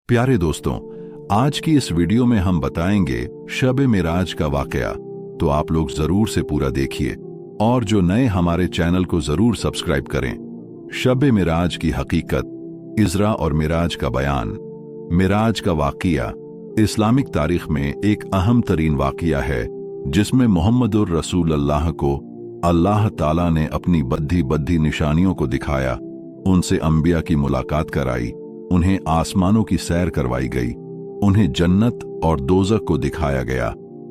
प्यारे दोस्तों, आज की इस वीडियो में हम बताएंगे शब-ए मिराज का वाकया, तो आप लोग जरूर से पूरा देखिए और जो नए हमारे चैनल को जरूर सब्सक्राइब करें। शब-ए मिराज की हकीकत, इजरा और मिराज का बयान। मिराज का वाकया इस्लामिक तारीख में एक अहम तरीन वाकया है जिसमें मोहम्मदुर रसूल अल्लाह को अल्लाह ताला ने अपनी बद्धी निशानियों को दिखाया, उनसे अंबिया की मुलाकात कराई, उन्हें आसमानों की सैर करवाई गई, उन्हें जन्नत और दोज़ख को दिखाया गया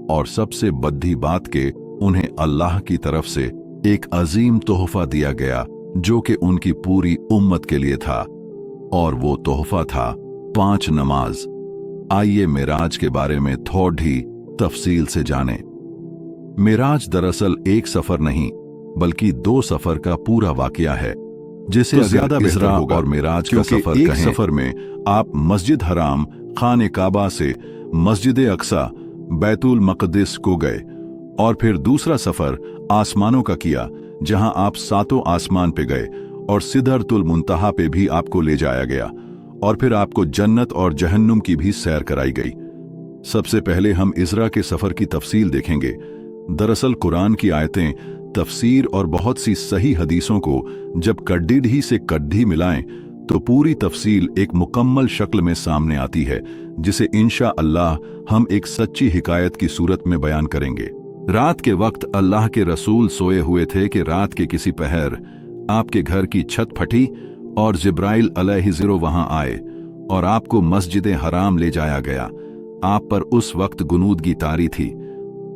और सबसे बड़ी बात के उन्हें अल्लाह की तरफ से एक अजीम तोहफा दिया गया जो कि उनकी पूरी उम्मत के लिए था, और वो तोहफा था 5 नमाज। आइए मिराज के बारे में थोड़ी तफसील से जानें। मिराज दरअसल एक सफर नहीं बल्कि 2 सफर का पूरा वाकया है, जिसे तो ज्यादा इजरा होगा और मिराज का सफर एक कहें। सफर में आप मस्जिद हराम खाने काबा से मस्जिद अक्सा बैतुल मक़दिस को गए, और फिर दूसरा सफर आसमानों का किया जहां आप 7 आसमान पे गए और सिदरतुल मुंतहा पे भी आपको ले जाया गया, और फिर आपको जन्नत और जहन्नुम की भी सैर कराई गई। सबसे पहले हम इजरा के सफर की तफसील देखेंगे। दरअसल कुरान की आयतें, तफसीर और बहुत सी सही हदीसों को जब कड्डी से कड्डी मिलाएं तो पूरी तफसील एक मुकम्मल शक्ल में सामने आती है, जिसे इंशा अल्लाह हम एक सच्ची हिकायत की सूरत में बयान करेंगे। रात के वक्त अल्लाह के रसूल सोए हुए थे कि रात के किसी पहर आपके घर की छत फटी और जिब्राइल अलैहिस्सलाम वहां आए और आपको मस्जिद हराम ले जाया गया। आप पर उस वक्त गुनूदगी तारी थी।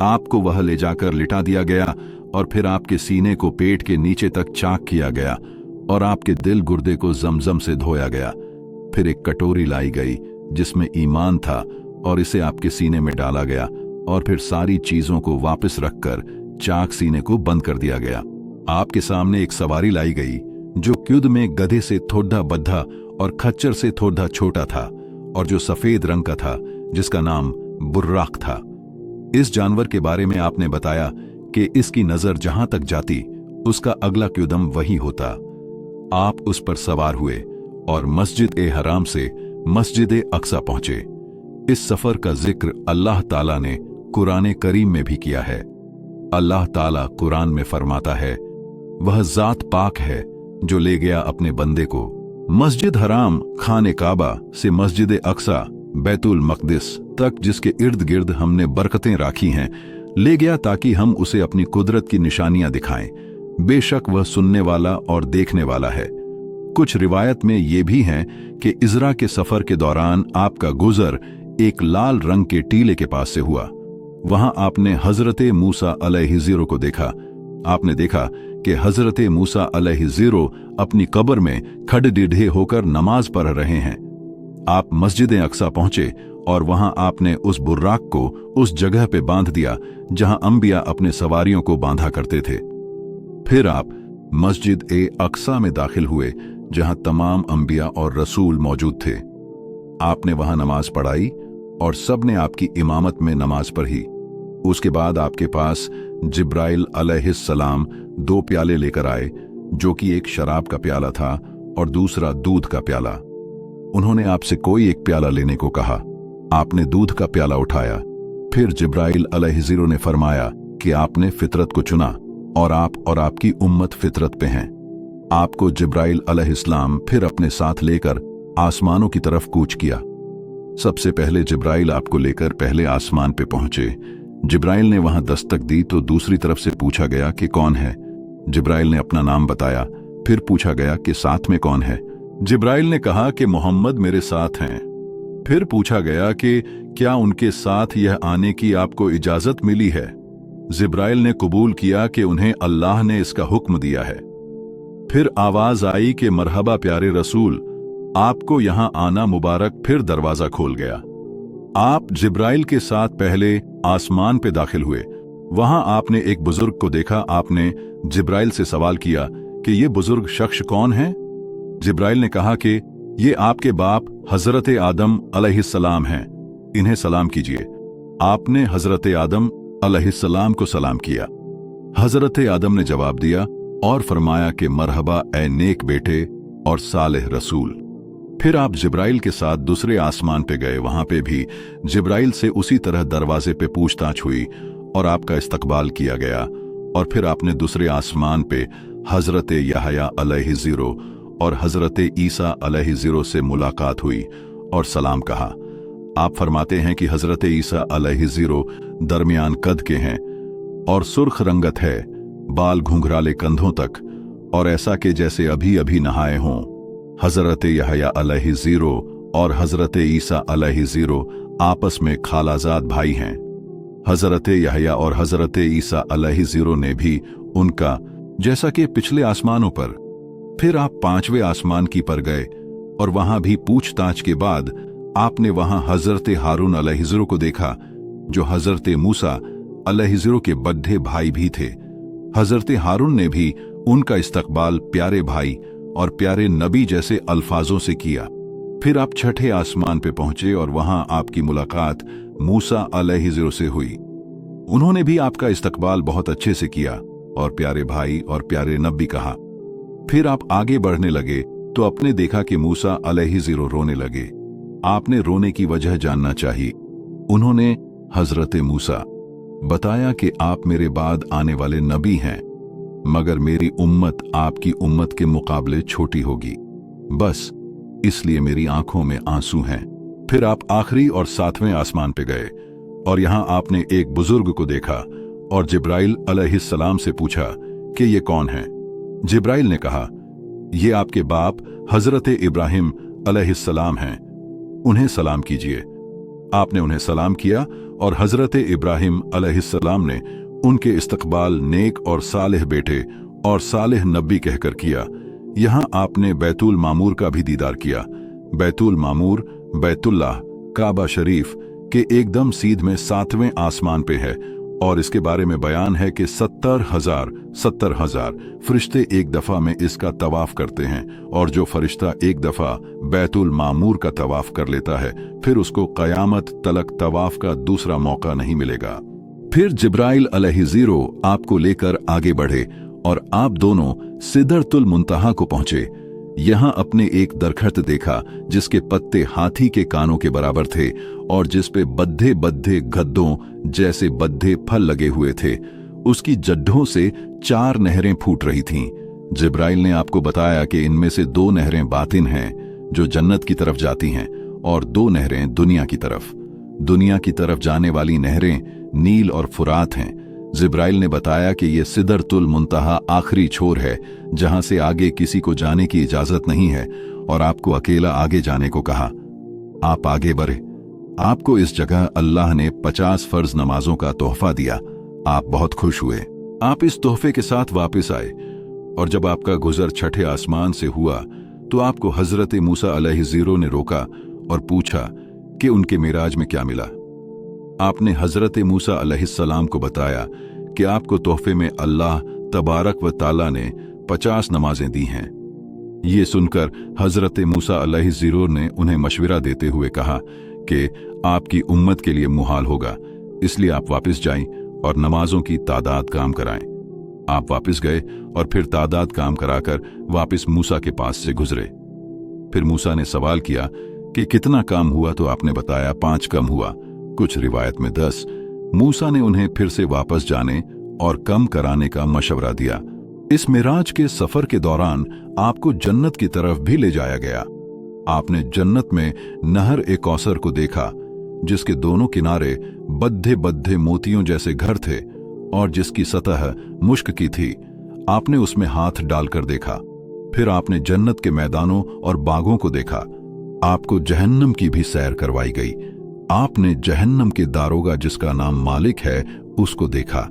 आपको वह ले जाकर लिटा दिया गया और फिर आपके सीने को पेट के नीचे तक चाक किया गया और आपके दिल गुर्दे को जमजम से धोया गया। फिर एक कटोरी लाई गई जिसमें ईमान था और इसे आपके सीने में डाला गया, और फिर सारी चीजों को वापस रखकर चाक सीने को बंद कर दिया गया। आपके सामने एक सवारी लाई गई जो क्युद में गधे से थोड़ा बद्धा और खच्चर से थोड़ा छोटा था, और जो सफेद रंग का था, जिसका नाम बुर्राक था। इस जानवर के बारे में आपने बताया कि इसकी नजर जहां तक जाती उसका अगला कदम वही होता। आप उस पर सवार हुए और मस्जिद ए हराम से मस्जिद ए अक्सा पहुंचे। इस सफर का जिक्र अल्लाह ताला ने कुरान करीम में भी किया है। अल्लाह ताला कुरान में फरमाता है, वह जात पाक है जो ले गया अपने बंदे को मस्जिद हराम खाने काबा से मस्जिद अक्सा बैतुल मक़दिस तक, जिसके इर्द गिर्द हमने बरकतें राखी हैं, ले गया ताकि हम उसे अपनी कुदरत की निशानियां दिखाएं। बेशक वह सुनने वाला और देखने वाला है। कुछ रिवायत में ये भी हैं कि इजरा के सफर के दौरान आपका गुजर एक लाल रंग के टीले के पास से हुआ। वहां आपने हजरते मूसा अलैहिस्सलाम को देखा। आपने देखा कि हजरते मूसा अलैहिस्सलाम अपनी कब्र में खड़े होकर नमाज पढ़ रहे हैं। आप मस्जिद अक्सा पहुंचे और वहां आपने उस बुर्राक को उस जगह पे बांध दिया जहां अंबिया अपने सवारियों को बांधा करते थे। फिर आप मस्जिद ए अक्सा में दाखिल हुए जहां तमाम अंबिया और रसूल मौजूद थे। आपने वहां नमाज पढ़ाई और सबने आपकी इमामत में नमाज पढ़ी। उसके बाद आपके पास जिब्राइल अलैहिस्सलाम 2 प्याले लेकर आए, जो कि एक शराब का प्याला था और दूसरा दूध का प्याला। उन्होंने आपसे कोई एक प्याला लेने को कहा। आपने दूध का प्याला उठाया। फिर जिब्राइल अलैहिस्सलाम ने फरमाया कि आपने फितरत को चुना और आप और आपकी उम्मत फितरत पे हैं। आपको जिब्राइल अलैहिस्सलाम फिर अपने साथ लेकर आसमानों की तरफ कूच किया। सबसे पहले जिब्राइल आपको लेकर पहले आसमान पे पहुंचे। जिब्राइल ने वहां दस्तक दी तो दूसरी तरफ से पूछा गया कि कौन है। जिब्राइल ने अपना नाम बताया। फिर पूछा गया कि साथ में कौन है। जिब्राइल ने कहा कि मोहम्मद मेरे साथ हैं। फिर पूछा गया कि क्या उनके साथ यह आने की आपको इजाजत मिली है। जिब्राइल ने कबूल किया कि उन्हें अल्लाह ने इसका हुक्म दिया है। फिर आवाज आई कि मरहबा प्यारे रसूल, आपको यहां आना मुबारक। फिर दरवाजा खोल गया। आप जिब्राइल के साथ पहले आसमान पे दाखिल हुए। वहां आपने एक बुजुर्ग को देखा। आपने जिब्राइल से सवाल किया कि ये बुजुर्ग शख्स कौन है। जिब्राइल ने कहा कि ये आपके बाप हजरत आदम अलैहिस्सलाम हैं, इन्हें सलाम कीजिए। आपने हजरत आदम अलैहिस्सलाम को सलाम किया। हजरत आदम ने जवाब दिया और फरमाया कि मरहबा ए नेक बेटे और सालेह रसूल। फिर आप जिब्राइल के साथ दूसरे आसमान पे गए। वहां पे भी जिब्राइल से उसी तरह दरवाजे पे पूछताछ हुई और आपका इस्तकबाल किया गया। और फिर आपने दूसरे आसमान पे हजरत यहया अलैहिस्सलाम और हजरत ईसा अलैहिस्सलाम से मुलाकात हुई और सलाम कहा। आप फरमाते हैं कि हजरत ईसा अलैहिस्सलाम दरमियान कद के हैं और सुर्ख रंगत है, बाल घुंघराले कंधों तक, और ऐसा कि जैसे अभी अभी नहाए हों। हजरत यहया अलैहिस्सलाम और हजरत ईसा अलैहिस्सलाम आपस में खालाजाद भाई हैं। हजरत यहया और हजरत ईसा अलैहिस्सलाम ने भी उनका, जैसा कि पिछले आसमानों पर। फिर आप 5वें आसमान की पर गए और वहां भी पूछताछ के बाद आपने वहां हजरत हारून अलैहिस्सलाम को देखा, जो हजरत मूसा अलैहिस्सलाम के बड्ढे भाई भी थे। हजरत हारून ने भी उनका इस्तकबाल प्यारे भाई और प्यारे नबी जैसे अल्फाजों से किया। फिर आप 6ठे आसमान पे पहुंचे और वहां आपकी मुलाकात मूसा अलैहिस्सलाम से हुई। उन्होंने भी आपका इस्तकबाल बहुत अच्छे से किया और प्यारे भाई और प्यारे नबी कहा। फिर आप आगे बढ़ने लगे तो आपने देखा कि मूसा अलैहिस्सलाम रोने लगे। आपने रोने की वजह जानना चाहिए। उन्होंने हजरत मूसा बताया कि आप मेरे बाद आने वाले नबी हैं, मगर मेरी उम्मत आपकी उम्मत के मुकाबले छोटी होगी, बस इसलिए मेरी आंखों में आंसू हैं। फिर आप आखिरी और 7वें आसमान पे गए और यहां आपने एक बुजुर्ग को देखा और जिब्राइल अलैहिस्सलाम से पूछा कि ये कौन है। जिब्राइल ने कहा, ये आपके बाप हजरत इब्राहिम अलैहिस्सलाम हैं, उन्हें सलाम कीजिए। आपने उन्हें सलाम किया और हजरत इब्राहिम अलैहिस्सलाम ने उनके इस्तकबाल नेक और सालेह बेटे और सालेह नबी कहकर किया। यहां आपने बैतुल मामूर का भी दीदार किया। बैतुल मामूर बैतुल्लाह काबा शरीफ के एकदम सीध में 7वें आसमान पे है और इसके बारे में बयान है कि 70,000 फरिश्ते एक दफा में इसका तवाफ करते हैं, और जो फरिश्ता एक दफा बैतुल मामूर का तवाफ कर लेता है फिर उसको कयामत तलक तवाफ का दूसरा मौका नहीं मिलेगा। फिर जिब्राइल अलैहिस्सलाम आपको लेकर आगे बढ़े और आप दोनों सिदरतुल मुंतहा को पहुंचे। यहां अपने एक दरख्त देखा जिसके पत्ते हाथी के कानों के बराबर थे और जिस पे बद्धे बद्धे गद्दों जैसे बद्धे फल लगे हुए थे। उसकी जड्ढों से 4 नहरें फूट रही थीं। जिब्राइल ने आपको बताया कि इनमें से 2 नहरें बातिन हैं जो जन्नत की तरफ जाती हैं और 2 नहरें दुनिया की तरफ। दुनिया की तरफ जाने वाली नहरें नील और फुरात हैं। जिब्राइल ने बताया कि यह सिदरतुल मुंतहा आखिरी छोर है जहां से आगे किसी को जाने की इजाजत नहीं है, और आपको अकेला आगे जाने को कहा। आप आगे बढ़े। आपको इस जगह अल्लाह ने 50 फर्ज नमाजों का तोहफा दिया। आप बहुत खुश हुए। आप इस तोहफे के साथ वापस आए और जब आपका गुजर 6ठे आसमान से हुआ तो आपको हजरत मूसा अलैहिस्सलाम ने रोका और पूछा कि उनके मिराज में क्या मिला। आपने हजरत मूसा अलैहिस्सलाम को बताया कि आपको तोहफे में अल्लाह तबारक व ताला ने 50 नमाजें दी हैं। ये सुनकर हजरत मूसा अलैहिस्सलाम ने उन्हें मशविरा देते हुए कहा कि आपकी उम्मत के लिए मुहाल होगा, इसलिए आप वापस जाएं और नमाजों की तादाद काम कराएं। आप वापस गए और फिर तादाद काम कराकर वापस मूसा के पास से गुजरे। फिर मूसा ने सवाल किया कि कितना काम हुआ, तो आपने बताया 5 कम हुआ, कुछ रिवायत में 10। मूसा ने उन्हें फिर से वापस जाने और कम कराने का मशवरा दिया। इस मिराज के सफर के दौरान आपको जन्नत की तरफ भी ले जाया गया। आपने जन्नत में नहर ए कौसर को देखा जिसके दोनों किनारे बद्धे बद्धे मोतियों जैसे घर थे और जिसकी सतह मुश्क की थी। आपने उसमें हाथ डालकर देखा। फिर आपने जन्नत के मैदानों और बागों को देखा। आपको जहन्नम की भी सैर करवाई गई। आपने जहन्नम के दारोगा जिसका नाम मालिक है उसको देखा।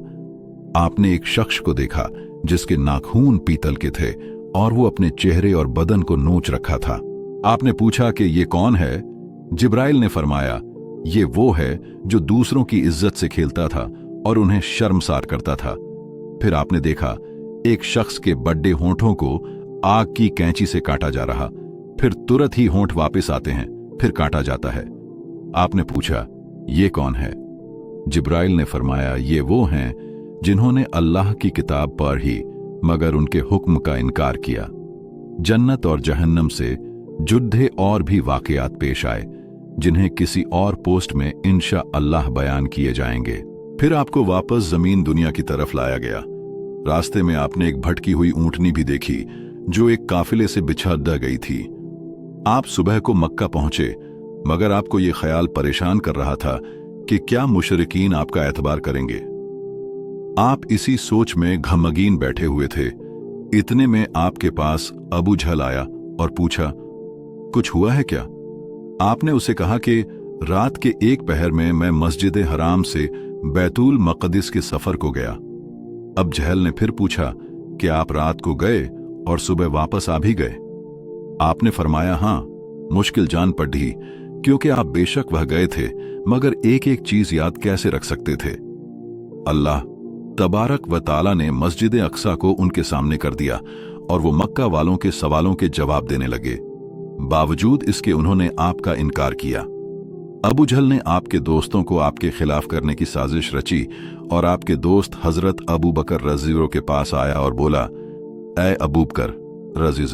आपने एक शख्स को देखा जिसके नाखून पीतल के थे और वो अपने चेहरे और बदन को नोच रखा था। आपने पूछा कि ये कौन है? जिब्राइल ने फरमाया, ये वो है जो दूसरों की इज्जत से खेलता था और उन्हें शर्मसार करता था। फिर आपने देखा एक शख्स के बड्डे होंठों को आग की कैंची से काटा जा रहा, फिर तुरंत ही होंठ वापस आते हैं, फिर काटा जाता है। आपने पूछा, ये कौन है? जिब्राइल ने फरमाया, ये वो हैं जिन्होंने अल्लाह की किताब पढ़ी मगर उनके हुक्म का इनकार किया। जन्नत और जहन्नम से जुद्धे और भी वाकयात पेश आए जिन्हें किसी और पोस्ट में इंशा अल्लाह बयान किए जाएंगे। फिर आपको वापस जमीन दुनिया की तरफ लाया गया। रास्ते में आपने एक भटकी हुई ऊंटनी भी देखी जो एक काफिले से बिछड़ गई थी। आप सुबह को मक्का पहुंचे, मगर आपको ये ख्याल परेशान कर रहा था कि क्या मुशरिकीन आपका एतबार करेंगे। आप इसी सोच में घमगीन बैठे हुए थे। इतने में आपके पास अबू जहल आया और पूछा, कुछ हुआ है क्या? आपने उसे कहा कि रात के एक पहर में मैं मस्जिद हराम से बैतुल मक़दिस के सफर को गया। अब जहल ने फिर पूछा कि आप रात को गए और सुबह वापस आ भी गए? आपने फरमाया, हाँ, मुश्किल जान पड़ी, क्योंकि आप बेशक वह गए थे, मगर एक एक चीज याद कैसे रख सकते थे। अल्लाह तबारक व ताला ने मस्जिद अक्सा को उनके सामने कर दिया और वो मक्का वालों के सवालों के जवाब देने लगे। बावजूद इसके उन्होंने आपका इनकार किया। अबू जहल ने आपके दोस्तों को आपके खिलाफ करने की साजिश रची और आपके दोस्त हजरत अबू बकर रज़ी के पास आया और बोला, ऐ अबू बकर रज़ी,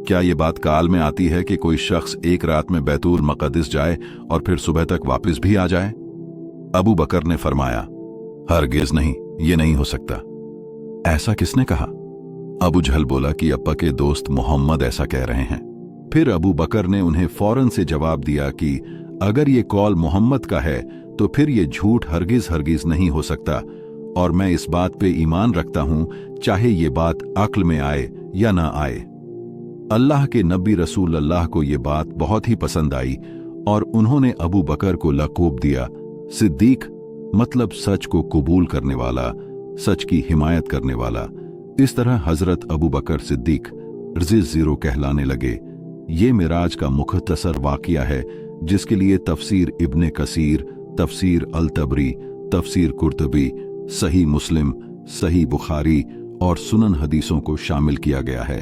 क्या ये बात काल में आती है कि कोई शख्स एक रात में बैतुल मक़दिस जाए और फिर सुबह तक वापस भी आ जाए? अबू बकर ने फरमाया, हरगिज नहीं, ये नहीं हो सकता। ऐसा किसने कहा? अबू जहल बोला कि अप्पा के दोस्त मोहम्मद ऐसा कह रहे हैं। फिर अबू बकर ने उन्हें फौरन से जवाब दिया कि अगर ये कौल मोहम्मद का है तो फिर ये झूठ हरगिज हरगिज नहीं हो सकता, और मैं इस बात पे ईमान रखता हूं, चाहे ये बात अक्ल में आए या ना आए। अल्लाह के नबी रसूल अल्लाह को ये बात बहुत ही पसंद आई और उन्होंने अबू बकर को लक़ब दिया सिद्दीक, मतलब सच को कबूल करने वाला, सच की हिमायत करने वाला। इस तरह हजरत अबू बकर सिद्दीक रज़ी कहलाने लगे। ये मिराज का मुख्तसर वाक़िया है जिसके लिए तफसीर इब्ने कसीर, तफसीर अल तबरी, तफसीर कुर्तुबी, सही मुस्लिम, सही बुखारी और सुनन हदीसों को शामिल किया गया है।